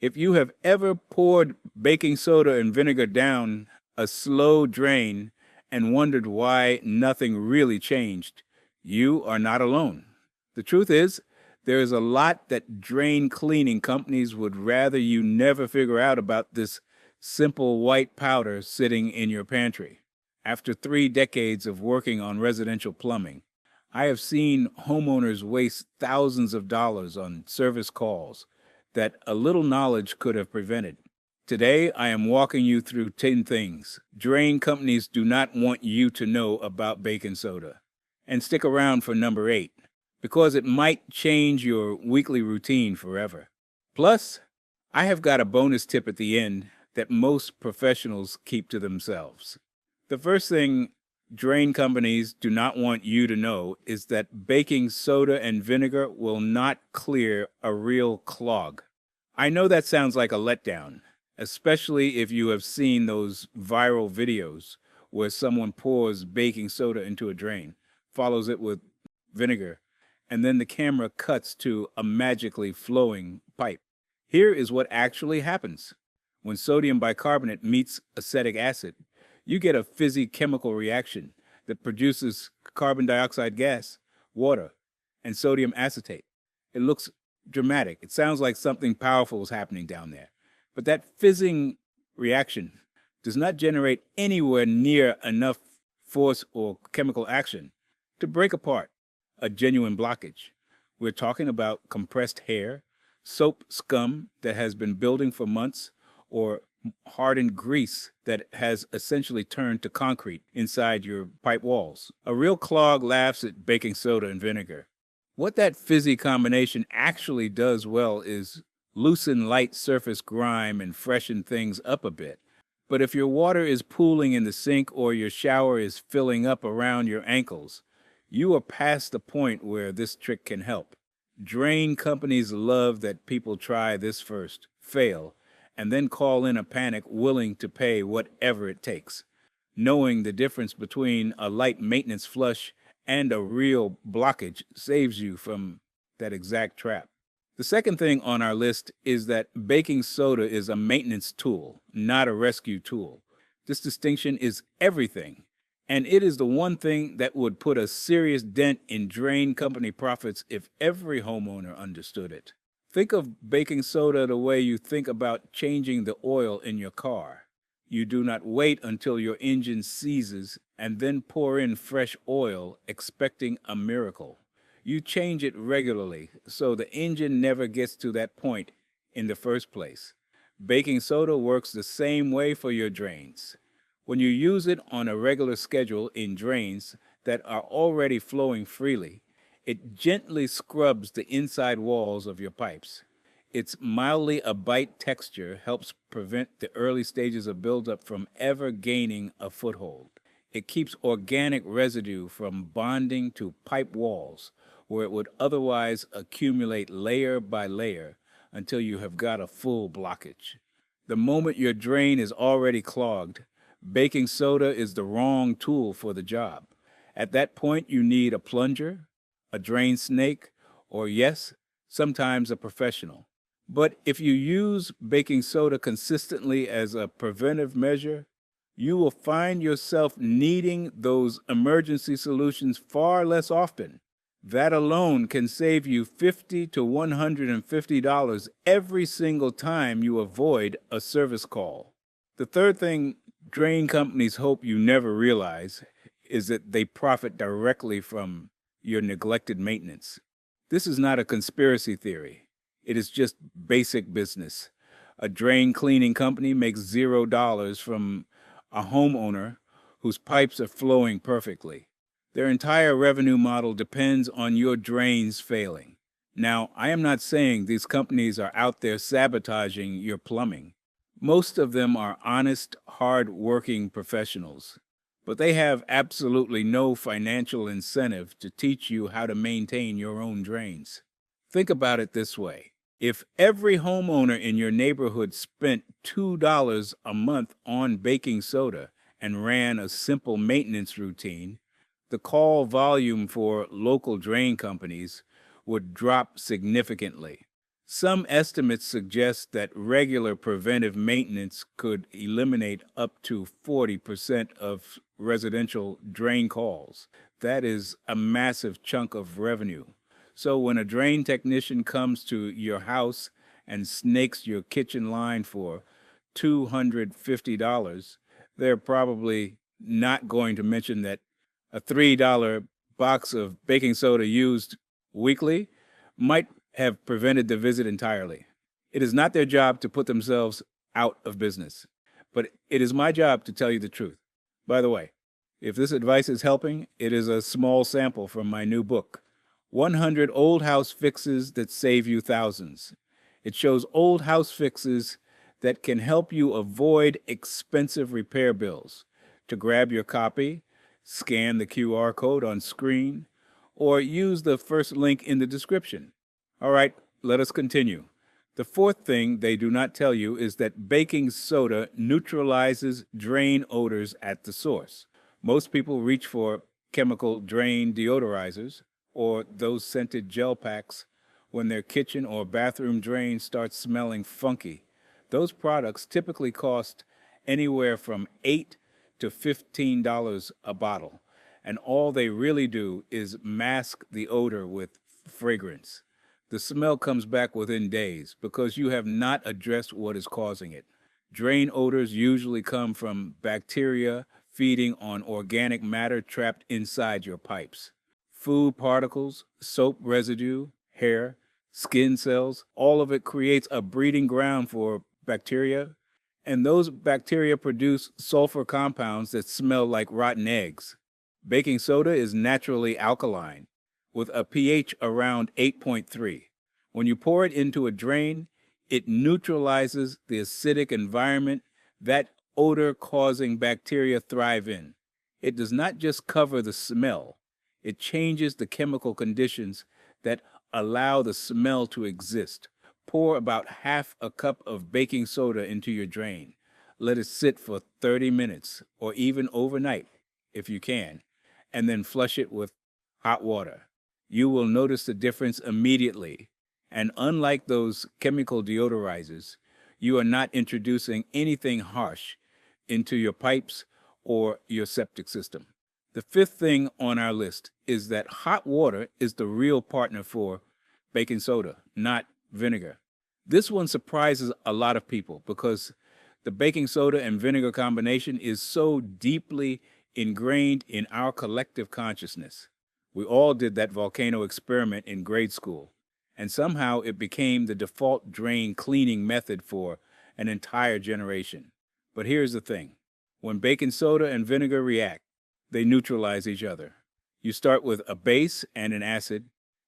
If you have ever poured baking soda and vinegar down a slow drain and wondered why nothing really changed, you are not alone. The truth is, there is a lot that drain cleaning companies would rather you never figure out about this simple white powder sitting in your pantry. After 3 decades of working on residential plumbing, I have seen homeowners waste thousands of dollars on service calls that a little knowledge could have prevented. Today, I am walking you through 10 things drain companies do not want you to know about baking soda. And stick around for number 8, because it might change your weekly routine forever. Plus, I have got a bonus tip at the end that most professionals keep to themselves. The first thing drain companies do not want you to know is that baking soda and vinegar will not clear a real clog. I know that sounds like a letdown, especially if you have seen those viral videos where someone pours baking soda into a drain, follows it with vinegar, and then the camera cuts to a magically flowing pipe. Here is what actually happens. When sodium bicarbonate meets acetic acid, you get a fizzy chemical reaction that produces carbon dioxide gas, water, and sodium acetate. It looks dramatic. It sounds like something powerful is happening down there. But that fizzing reaction does not generate anywhere near enough force or chemical action to break apart a genuine blockage. We're talking about compressed hair, soap scum that has been building for months, or hardened grease that has essentially turned to concrete inside your pipe walls. A real clog laughs at baking soda and vinegar. What that fizzy combination actually does well is loosen light surface grime and freshen things up a bit. But if your water is pooling in the sink or your shower is filling up around your ankles, you are past the point where this trick can help. Drain companies love that people try this first, fail, and then call in a panic willing to pay whatever it takes. Knowing the difference between a light maintenance flush and a real blockage saves you from that exact trap. The second thing on our list is that baking soda is a maintenance tool, not a rescue tool. This distinction is everything, and it is the one thing that would put a serious dent in drain company profits if every homeowner understood it. Think of baking soda the way you think about changing the oil in your car. You do not wait until your engine seizes and then pour in fresh oil expecting a miracle. You change it regularly so the engine never gets to that point in the first place. Baking soda works the same way for your drains. When you use it on a regular schedule in drains that are already flowing freely, it gently scrubs the inside walls of your pipes. Its mildly abite texture helps prevent the early stages of buildup from ever gaining a foothold. It keeps organic residue from bonding to pipe walls, where it would otherwise accumulate layer by layer until you have got a full blockage. The moment your drain is already clogged, baking soda is the wrong tool for the job. At that point, you need a plunger, a drain snake, or yes, sometimes a professional. But if you use baking soda consistently as a preventive measure, you will find yourself needing those emergency solutions far less often. That alone can save you $50 to $150 every single time you avoid a service call. The third thing drain companies hope you never realize is that they profit directly from your neglected maintenance. This is not a conspiracy theory. It is just basic business. A drain cleaning company makes $0 from a homeowner whose pipes are flowing perfectly. Their entire revenue model depends on your drains failing. Now, I am not saying these companies are out there sabotaging your plumbing. Most of them are honest, hard-working professionals, but they have absolutely no financial incentive to teach you how to maintain your own drains. Think about it this way. If every homeowner in your neighborhood spent $2 a month on baking soda and ran a simple maintenance routine, the call volume for local drain companies would drop significantly. Some estimates suggest that regular preventive maintenance could eliminate up to 40% of residential drain calls. That is a massive chunk of revenue. So when a drain technician comes to your house and snakes your kitchen line for $250, they're probably not going to mention that a $3 box of baking soda used weekly might have prevented the visit entirely. It is not their job to put themselves out of business, but it is my job to tell you the truth. By the way, if this advice is helping, it is a small sample from my new book, 100 Old House Fixes That Save You Thousands. It shows old house fixes that can help you avoid expensive repair bills. To grab your copy, scan the QR code on screen, or use the first link in the description. All right, let us continue. The fourth thing they do not tell you is that baking soda neutralizes drain odors at the source. Most people reach for chemical drain deodorizers or those scented gel packs when their kitchen or bathroom drain starts smelling funky. Those products typically cost anywhere from $8 to $15 a bottle, and all they really do is mask the odor with fragrance. The smell comes back within days because you have not addressed what is causing it. Drain odors usually come from bacteria feeding on organic matter trapped inside your pipes. Food particles, soap residue, hair, skin cells, all of it creates a breeding ground for bacteria, and those bacteria produce sulfur compounds that smell like rotten eggs. Baking soda is naturally alkaline, with a pH around 8.3. When you pour it into a drain, it neutralizes the acidic environment that odor-causing bacteria thrive in. It does not just cover the smell, it changes the chemical conditions that allow the smell to exist. Pour about half a cup of baking soda into your drain. Let it sit for 30 minutes or even overnight if you can, and then flush it with hot water. You will notice the difference immediately. And unlike those chemical deodorizers, you are not introducing anything harsh into your pipes or your septic system. The fifth thing on our list is that hot water is the real partner for baking soda, not vinegar. This one surprises a lot of people because the baking soda and vinegar combination is so deeply ingrained in our collective consciousness. We all did that volcano experiment in grade school, and somehow it became the default drain cleaning method for an entire generation. But here's the thing. When baking soda and vinegar react, they neutralize each other. You start with a base and an acid,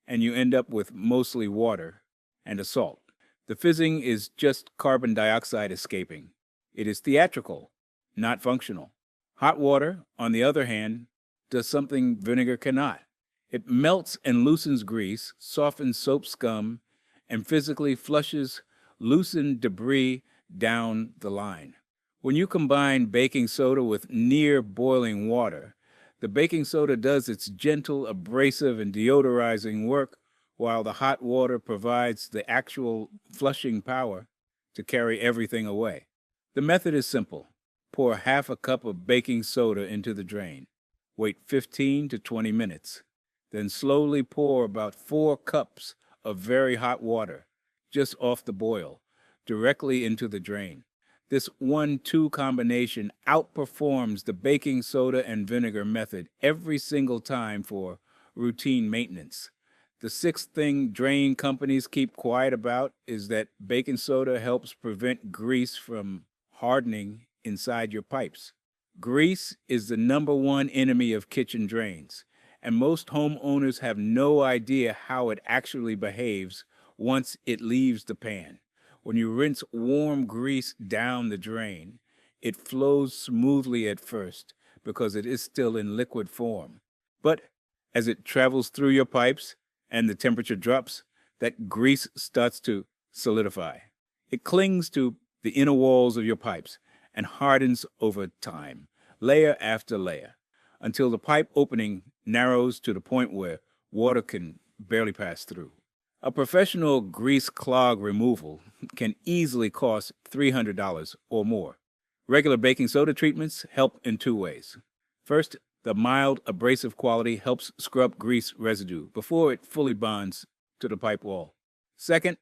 and you end up with mostly water and a salt. The fizzing is just carbon dioxide escaping. It is theatrical, not functional. Hot water, on the other hand, does something vinegar cannot. It melts and loosens grease, softens soap scum, and physically flushes loosened debris down the line. When you combine baking soda with near boiling water, the baking soda does its gentle, abrasive, and deodorizing work, while the hot water provides the actual flushing power to carry everything away. The method is simple. Pour half a cup of baking soda into the drain. Wait 15 to 20 minutes. Then slowly pour about 4 cups of very hot water, just off the boil, directly into the drain. This 1-2 combination outperforms the baking soda and vinegar method every single time for routine maintenance. The sixth thing drain companies keep quiet about is that baking soda helps prevent grease from hardening inside your pipes. Grease is the number one enemy of kitchen drains, and most homeowners have no idea how it actually behaves once it leaves the pan. When you rinse warm grease down the drain, it flows smoothly at first because it is still in liquid form. But as it travels through your pipes and the temperature drops, that grease starts to solidify. It clings to the inner walls of your pipes and hardens over time, layer after layer, until the pipe opening narrows to the point where water can barely pass through. A professional grease clog removal can easily cost $300 or more. Regular baking soda treatments help in two ways. First, the mild abrasive quality helps scrub grease residue before it fully bonds to the pipe wall. Second,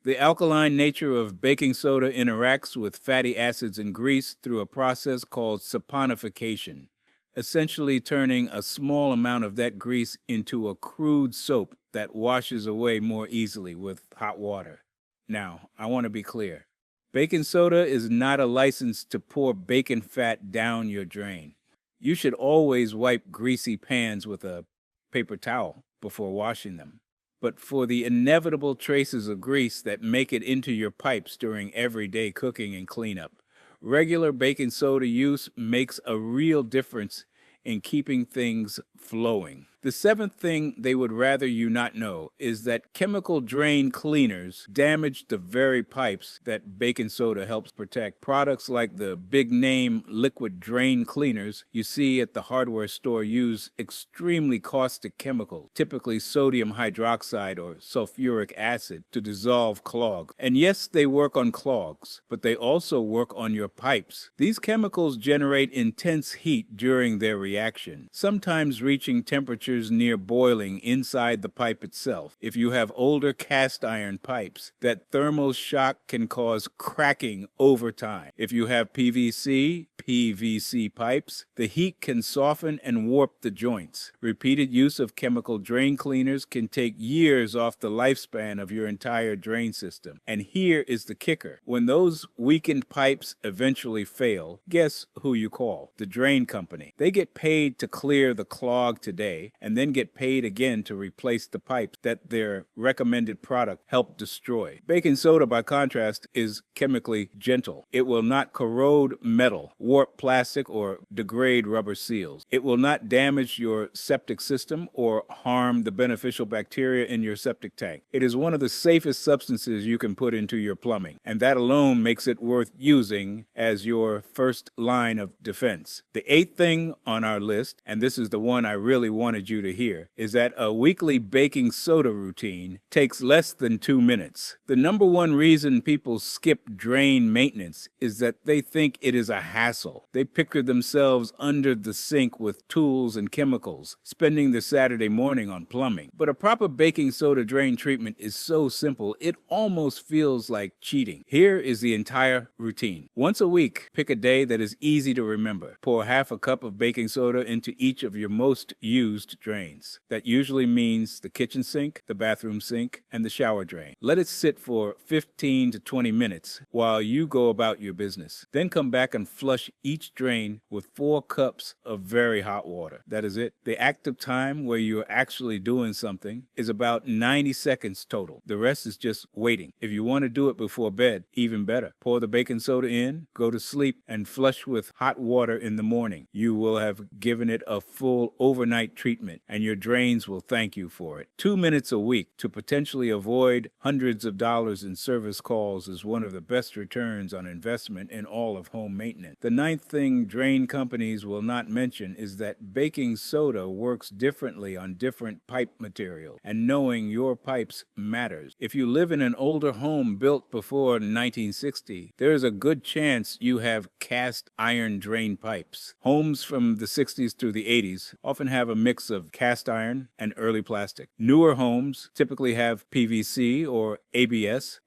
the alkaline nature of baking soda interacts with fatty acids and grease through a process called saponification, essentially turning a small amount of that grease into a crude soap that washes away more easily with hot water. Now, I want to be clear. Baking soda is not a license to pour bacon fat down your drain. You should always wipe greasy pans with a paper towel before washing them. But for the inevitable traces of grease that make it into your pipes during everyday cooking and cleanup, regular baking soda use makes a real difference in keeping things flowing. The seventh thing they would rather you not know is that chemical drain cleaners damage the very pipes that baking soda helps protect. Products like the big-name liquid drain cleaners you see at the hardware store use extremely caustic chemicals, typically sodium hydroxide or sulfuric acid, to dissolve clogs. And yes, they work on clogs, but they also work on your pipes. These chemicals generate intense heat during their reaction, sometimes reaching temperatures near boiling inside the pipe itself. If you have older cast iron pipes, that thermal shock can cause cracking over time. If you have PVC pipes, the heat can soften and warp the joints. Repeated use of chemical drain cleaners can take years off the lifespan of your entire drain system. And here is the kicker. When those weakened pipes eventually fail, guess who you call? The drain company. They get paid to clear the clog today and then get paid again to replace the pipes that their recommended product helped destroy. Baking soda, by contrast, is chemically gentle. It will not corrode metal, warp plastic, or degrade rubber seals. It will not damage your septic system or harm the beneficial bacteria in your septic tank. It is one of the safest substances you can put into your plumbing, and that alone makes it worth using as your first line of defense. The eighth thing on our list, and this is the one I really wanted you to hear, is that a weekly baking soda routine takes less than 2 minutes. The number one reason people skip drain maintenance is that they think it is a hassle. They picture themselves under the sink with tools and chemicals, spending the Saturday morning on plumbing. But a proper baking soda drain treatment is so simple, it almost feels like cheating. Here is the entire routine. Once a week, pick a day that is easy to remember. Pour half a cup of baking soda into each of your most used drains. That usually means the kitchen sink, the bathroom sink, and the shower drain. Let it sit for 15 to 20 minutes while you go about your business. Then come back and flush each drain with 4 cups of very hot water. That is it. The active time where you're actually doing something is about 90 seconds total. The rest is just waiting. If you want to do it before bed, even better. Pour the baking soda in, go to sleep, and flush with hot water in the morning. You will have given it a full overnight treatment, and your drains will thank you for it. 2 minutes a week to potentially avoid hundreds of dollars in service calls is one of the best returns on investment in all of home maintenance. The ninth thing drain companies will not mention is that baking soda works differently on different pipe materials, and knowing your pipes matters. If you live in an older home built before 1960, there is a good chance you have cast iron drain pipes. Homes from the 60s through the 80s often have a mix of cast iron and early plastic. Newer homes typically have PVC or ABS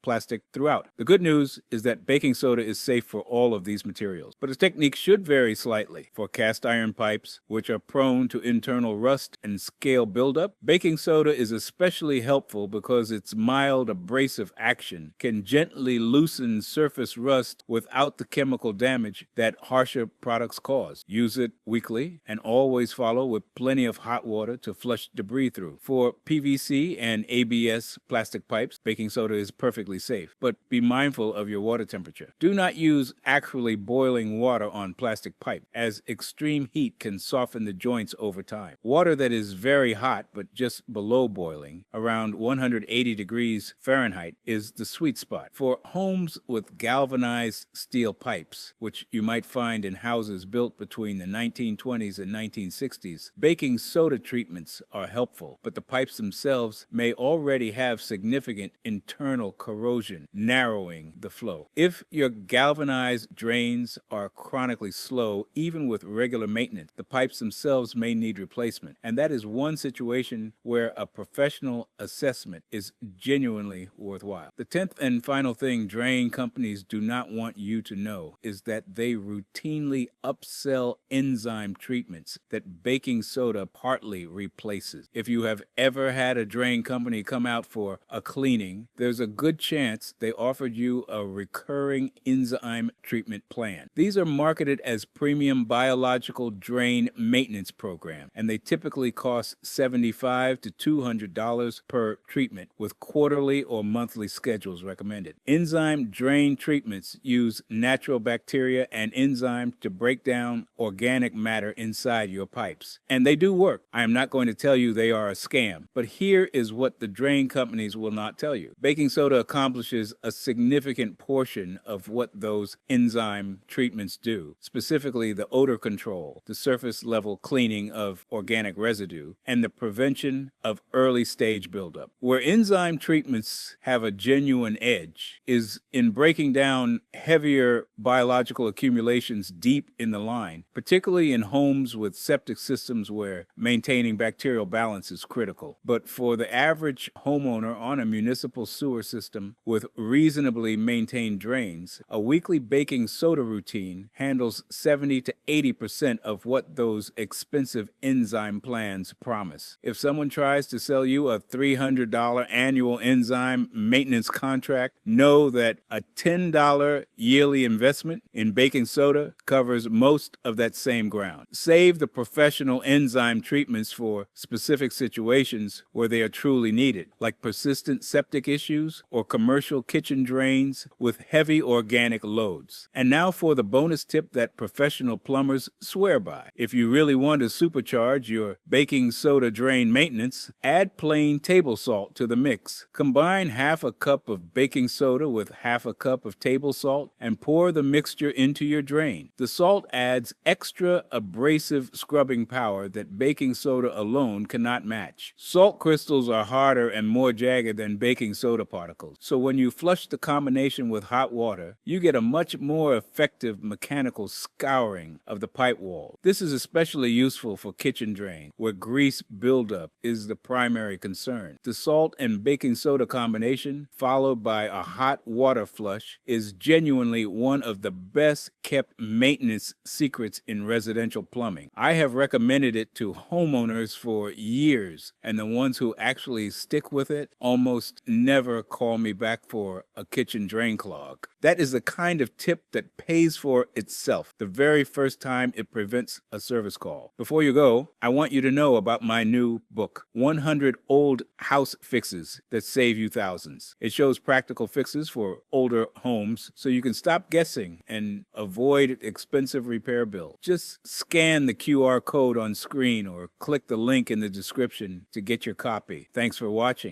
plastic throughout. The good news is that baking soda is safe for all of these materials, but its technique should vary slightly. For cast iron pipes, which are prone to internal rust and scale buildup, baking soda is especially helpful because its mild abrasive action can gently loosen surface rust without the chemical damage that harsher products cause. Use it weekly and always follow with plenty of hot water to flush debris through. For PVC and ABS plastic pipes, baking soda is perfectly safe, but be mindful of your water temperature. Do not use acrylic boiling water on plastic pipe, as extreme heat can soften the joints over time. Water that is very hot but just below boiling, around 180 degrees Fahrenheit, is the sweet spot. For homes with galvanized steel pipes, which you might find in houses built between the 1920s and 1960s, baking soda treatments are helpful, but the pipes themselves may already have significant internal corrosion, narrowing the flow. If your galvanized drains are chronically slow, even with regular maintenance, the pipes themselves may need replacement, and that is one situation where a professional assessment is genuinely worthwhile. The 10th and final thing drain companies do not want you to know is that they routinely upsell enzyme treatments that baking soda partly replaces. If you have ever had a drain company come out for a cleaning, there's a good chance they offered you a recurring enzyme treatment plan. These are marketed as premium biological drain maintenance program, and they typically cost $75 to $200 per treatment, with quarterly or monthly schedules recommended. Enzyme drain treatments use natural bacteria and enzymes to break down organic matter inside your pipes, and they do work. I am not going to tell you they are a scam, but here is what the drain companies will not tell you. Baking soda accomplishes a significant portion of what those enzyme treatments do, specifically the odor control, the surface level cleaning of organic residue, and the prevention of early stage buildup. Where enzyme treatments have a genuine edge is in breaking down heavier biological accumulations deep in the line, particularly in homes with septic systems where maintaining bacterial balance is critical. But for the average homeowner on a municipal sewer system with reasonably maintained drains, a weekly baking soda routine handles 70 to 80% of what those expensive enzyme plans promise. If someone tries to sell you a $300 annual enzyme maintenance contract, know that a $10 yearly investment in baking soda covers most of that same ground. Save the professional enzyme treatments for specific situations where they are truly needed, like persistent septic issues or commercial kitchen drains with heavy organic loads. And now for the bonus tip that professional plumbers swear by. If you really want to supercharge your baking soda drain maintenance, add plain table salt to the mix. Combine half a cup of baking soda with half a cup of table salt and pour the mixture into your drain. The salt adds extra abrasive scrubbing power that baking soda alone cannot match. Salt crystals are harder and more jagged than baking soda particles, so when you flush the combination with hot water, you get a much more effective mechanical scouring of the pipe wall. This is especially useful for kitchen drain, where grease buildup is the primary concern. The salt and baking soda combination, followed by a hot water flush, is genuinely one of the best kept maintenance secrets in residential plumbing. I have recommended it to homeowners for years, and the ones who actually stick with it almost never call me back for a kitchen drain clog. That is the kind of tip that pays for itself the very first time it prevents a service call. Before you go, I want you to know about my new book, 100 Old House Fixes That Save You Thousands. It shows practical fixes for older homes so you can stop guessing and avoid expensive repair bills. Just scan the QR code on screen or click the link in the description to get your copy. Thanks for watching.